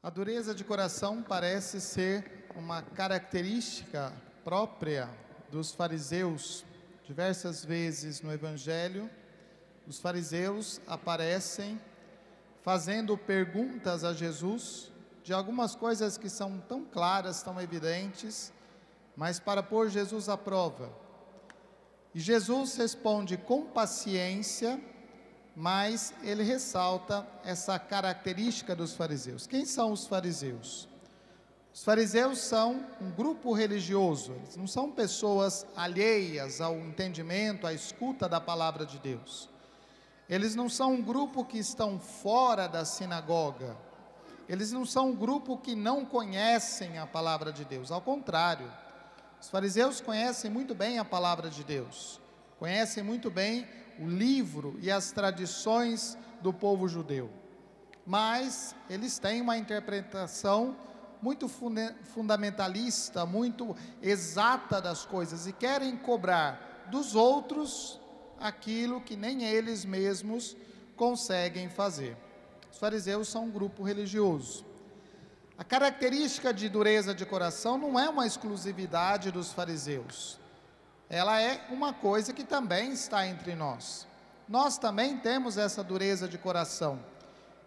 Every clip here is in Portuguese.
A dureza de coração parece ser uma característica própria dos fariseus. Diversas vezes no Evangelho, os fariseus aparecem fazendo perguntas a Jesus de algumas coisas que são tão claras, tão evidentes, mas para pôr Jesus à prova. E Jesus responde com paciência, mas ele ressalta essa característica dos fariseus. Quem são os fariseus? Os fariseus são um grupo religioso, eles não são pessoas alheias ao entendimento, à escuta da palavra de Deus. Eles não são um grupo que estão fora da sinagoga, eles não são um grupo que não conhecem a palavra de Deus, ao contrário, os fariseus conhecem muito bem a palavra de Deus, conhecem muito bem o livro e as tradições do povo judeu, mas eles têm uma interpretação muito fundamentalista, muito exata das coisas e querem cobrar dos outros aquilo que nem eles mesmos conseguem fazer. Os fariseus são um grupo religioso. A característica de dureza de coração não é uma exclusividade dos fariseus. Ela é uma coisa que também está entre nós. Nós também temos essa dureza de coração.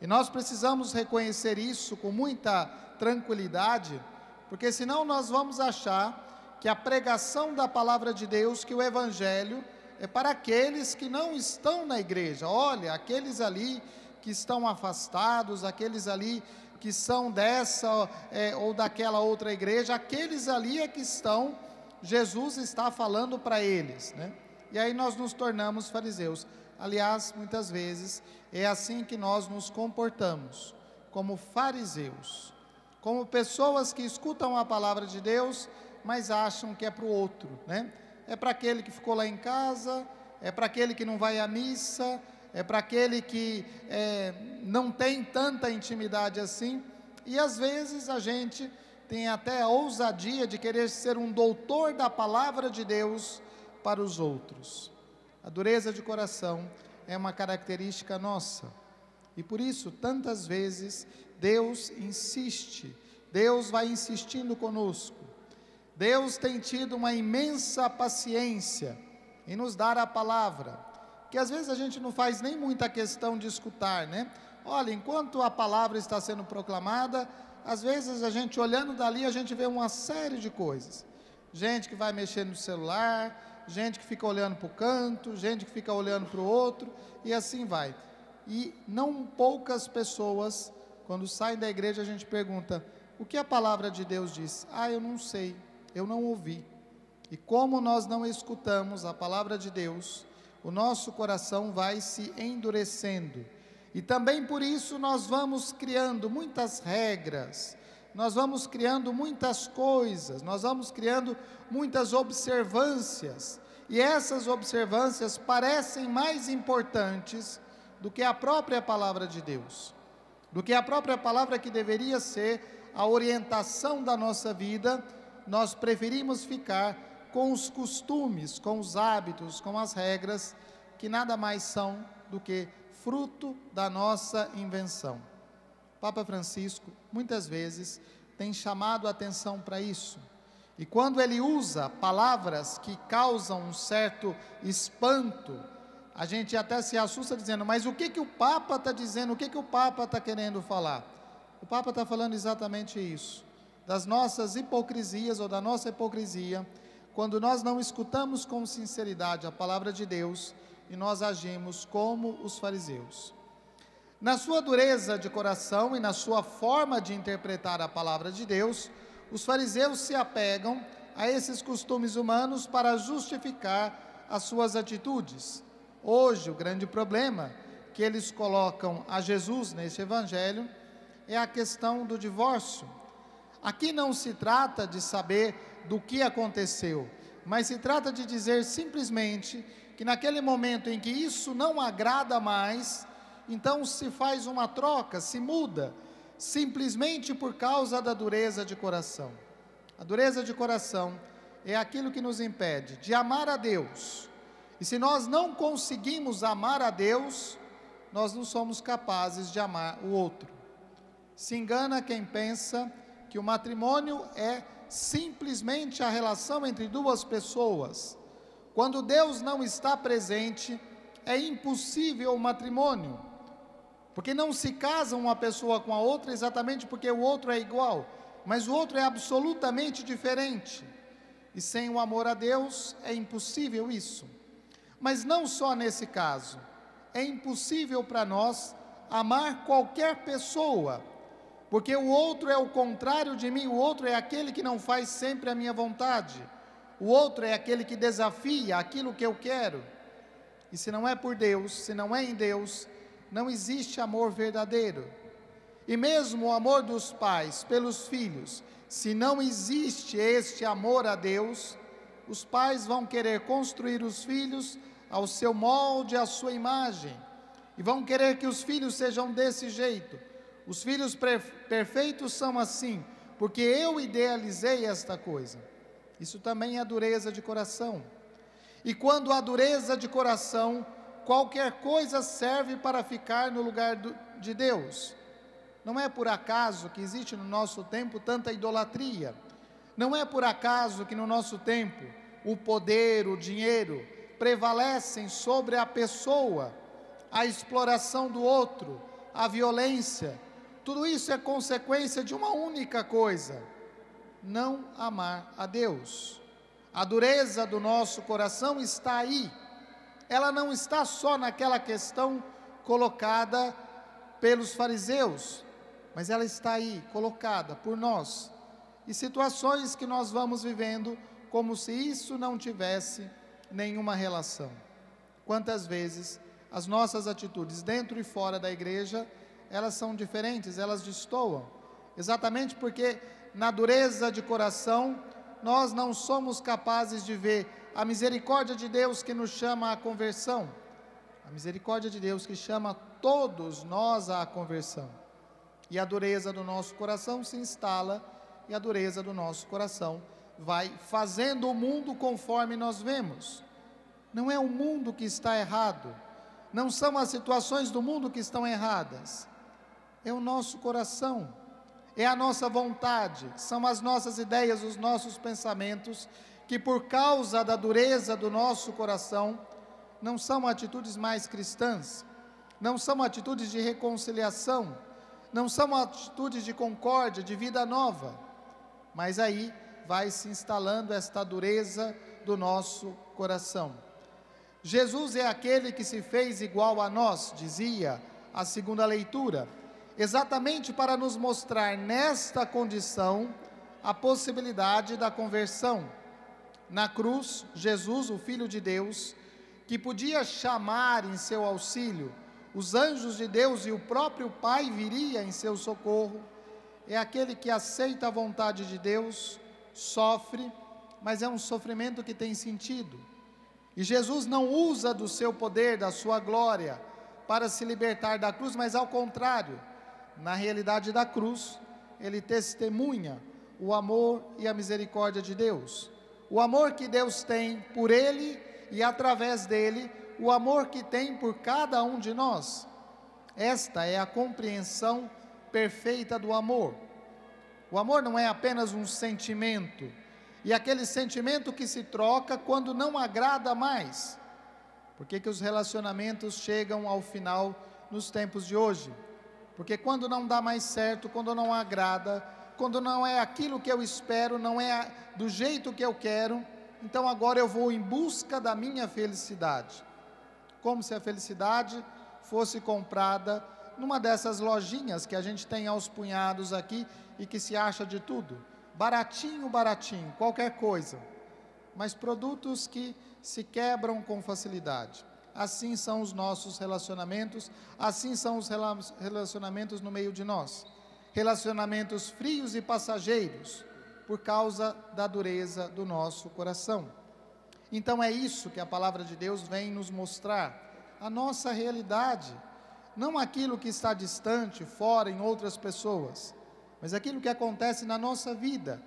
E nós precisamos reconhecer isso com muita tranquilidade, porque senão nós vamos achar que a pregação da palavra de Deus, que o Evangelho, é para aqueles que não estão na igreja. Olha, aqueles ali que estão afastados, aqueles ali que são dessa ou daquela outra igreja, aqueles ali é que estão... Jesus está falando para eles, né? E aí nós nos tornamos fariseus. Aliás, muitas vezes é assim que nós nos comportamos, como fariseus, como pessoas que escutam a palavra de Deus, mas acham que é para o outro, né? É para aquele que ficou lá em casa, é para aquele que não vai à missa, é para aquele que não tem tanta intimidade assim. E às vezes a gente tem até a ousadia de querer ser um doutor da palavra de Deus para os outros. A dureza de coração é uma característica nossa. E por isso, tantas vezes, Deus insiste, Deus vai insistindo conosco. Deus tem tido uma imensa paciência em nos dar a palavra, que às vezes a gente não faz nem muita questão de escutar, né? Olha, enquanto a palavra está sendo proclamada, às vezes a gente olhando dali, a gente vê uma série de coisas. Gente que vai mexer no celular, gente que fica olhando para o canto, gente que fica olhando para o outro, e assim vai. E não poucas pessoas, quando saem da igreja, a gente pergunta: o que a palavra de Deus diz? Ah, eu não sei, eu não ouvi. E como nós não escutamos a palavra de Deus, o nosso coração vai se endurecendo. E também por isso nós vamos criando muitas regras, nós vamos criando muitas coisas, nós vamos criando muitas observâncias, e essas observâncias parecem mais importantes do que a própria palavra de Deus, do que a própria palavra que deveria ser a orientação da nossa vida. Nós preferimos ficar com os costumes, com os hábitos, com as regras, que nada mais são do que fruto da nossa invenção. Papa Francisco, muitas vezes, tem chamado a atenção para isso. E quando ele usa palavras que causam um certo espanto, a gente até se assusta dizendo: mas o que o Papa está dizendo? O que o Papa está querendo falar? O Papa está falando exatamente isso, das nossas hipocrisias ou da nossa hipocrisia, quando nós não escutamos com sinceridade a palavra de Deus, e nós agimos como os fariseus. Na sua dureza de coração e na sua forma de interpretar a palavra de Deus, os fariseus se apegam a esses costumes humanos para justificar as suas atitudes. Hoje, o grande problema que eles colocam a Jesus neste evangelho é a questão do divórcio. Aqui não se trata de saber do que aconteceu, mas se trata de dizer simplesmente que naquele momento em que isso não agrada mais, então se faz uma troca, se muda, simplesmente por causa da dureza de coração. A dureza de coração é aquilo que nos impede de amar a Deus. E se nós não conseguimos amar a Deus, nós não somos capazes de amar o outro. Se engana quem pensa que o matrimônio é simplesmente a relação entre duas pessoas. Quando Deus não está presente, é impossível o matrimônio, porque não se casa uma pessoa com a outra exatamente porque o outro é igual, mas o outro é absolutamente diferente. E sem o amor a Deus é impossível isso. Mas não só nesse caso, é impossível para nós amar qualquer pessoa, porque o outro é o contrário de mim, o outro é aquele que não faz sempre a minha vontade, o outro é aquele que desafia aquilo que eu quero. E se não é por Deus, se não é em Deus, não existe amor verdadeiro. E mesmo o amor dos pais pelos filhos, se não existe este amor a Deus, os pais vão querer construir os filhos ao seu molde, à sua imagem, e vão querer que os filhos sejam desse jeito. Os filhos perfeitos são assim, porque eu idealizei esta coisa. Isso também é dureza de coração. E quando há dureza de coração, qualquer coisa serve para ficar no lugar de Deus. Não é por acaso que existe no nosso tempo tanta idolatria. Não é por acaso que no nosso tempo o poder, o dinheiro prevalecem sobre a pessoa, a exploração do outro, a violência. Tudo isso é consequência de uma única coisa: não amar a Deus. A dureza do nosso coração está aí. Ela não está só naquela questão colocada pelos fariseus, mas ela está aí, colocada por nós. E situações que nós vamos vivendo como se isso não tivesse nenhuma relação. Quantas vezes as nossas atitudes dentro e fora da igreja, elas são diferentes, elas destoam, exatamente porque na dureza de coração nós não somos capazes de ver a misericórdia de Deus que nos chama à conversão, a misericórdia de Deus que chama todos nós à conversão. E a dureza do nosso coração se instala, e a dureza do nosso coração vai fazendo o mundo conforme nós vemos. Não é o mundo que está errado, não são as situações do mundo que estão erradas, é o nosso coração, é a nossa vontade, são as nossas ideias, os nossos pensamentos, que por causa da dureza do nosso coração, não são atitudes mais cristãs, não são atitudes de reconciliação, não são atitudes de concórdia, de vida nova, mas aí vai se instalando esta dureza do nosso coração. Jesus é aquele que se fez igual a nós, dizia a segunda leitura, exatamente para nos mostrar nesta condição a possibilidade da conversão. Na cruz, Jesus, o Filho de Deus, que podia chamar em seu auxílio os anjos de Deus e o próprio Pai viria em seu socorro, é aquele que aceita a vontade de Deus, sofre, mas é um sofrimento que tem sentido. E Jesus não usa do seu poder, da sua glória, para se libertar da cruz, mas ao contrário, na realidade da cruz, ele testemunha o amor e a misericórdia de Deus. O amor que Deus tem por ele e através dele, o amor que tem por cada um de nós. Esta é a compreensão perfeita do amor. O amor não é apenas um sentimento, e aquele sentimento que se troca quando não agrada mais. Por que os relacionamentos chegam ao final nos tempos de hoje? Porque quando não dá mais certo, quando não agrada, quando não é aquilo que eu espero, não é do jeito que eu quero, então agora eu vou em busca da minha felicidade. Como se a felicidade fosse comprada numa dessas lojinhas que a gente tem aos punhados aqui e que se acha de tudo. Baratinho, baratinho, qualquer coisa. Mas produtos que se quebram com facilidade. Assim são os nossos relacionamentos, assim são os relacionamentos no meio de nós. Relacionamentos frios e passageiros, por causa da dureza do nosso coração. Então é isso que a palavra de Deus vem nos mostrar, a nossa realidade, não aquilo que está distante, fora, em outras pessoas, mas aquilo que acontece na nossa vida.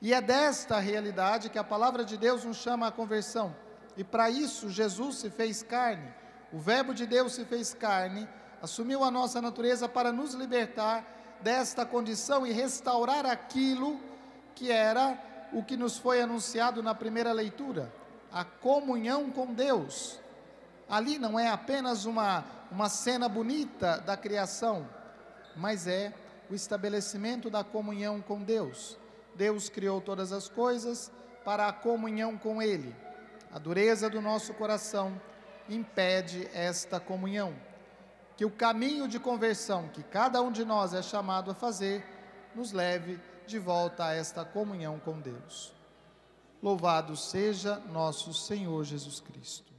E é desta realidade que a palavra de Deus nos chama à conversão. E para isso Jesus se fez carne, o Verbo de Deus se fez carne, assumiu a nossa natureza para nos libertar desta condição e restaurar aquilo que era o que nos foi anunciado na primeira leitura, a comunhão com Deus. Ali não é apenas uma cena bonita da criação, mas é o estabelecimento da comunhão com Deus. Deus criou todas as coisas para a comunhão com Ele. A dureza do nosso coração impede esta comunhão. Que o caminho de conversão que cada um de nós é chamado a fazer, nos leve de volta a esta comunhão com Deus. Louvado seja nosso Senhor Jesus Cristo.